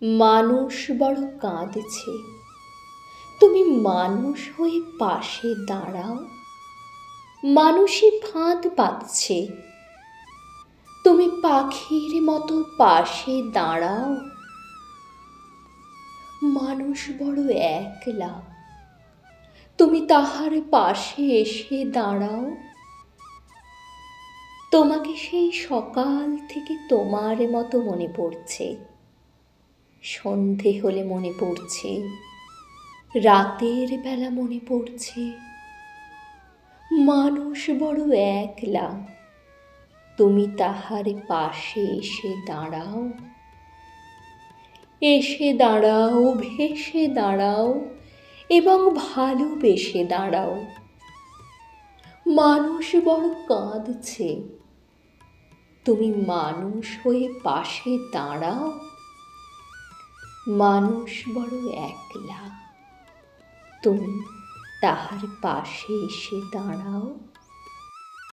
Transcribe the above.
মানুষ বড় কাঁদছে, তুমি মানুষ হয়ে পাশে দাঁড়াও। মানুষই ফাঁদ পাতছে, তুমি পাখির মতো পাশে দাঁড়াও। মানুষ বড় একলা, তুমি তাহার পাশে এসে দাঁড়াও। তোমাকে সেই সকাল থেকে তোমার মতো মনে পড়ছে, সন্ধে হলে মনে পড়ছে, রাতের বেলা মনে পড়ছে। মানুষ বড় একলা, তুমি তাহার পাশে এসে দাঁড়াও। এসে দাঁড়াও, ভেসে দাঁড়াও এবং ভালোবেসে দাঁড়াও। মানুষ বড় কাঁদছে, তুমি মানুষ হয়ে পাশে দাঁড়াও। মানুষ বড় একলা, তুমি তাহার পাশে এসে দাঁড়াও।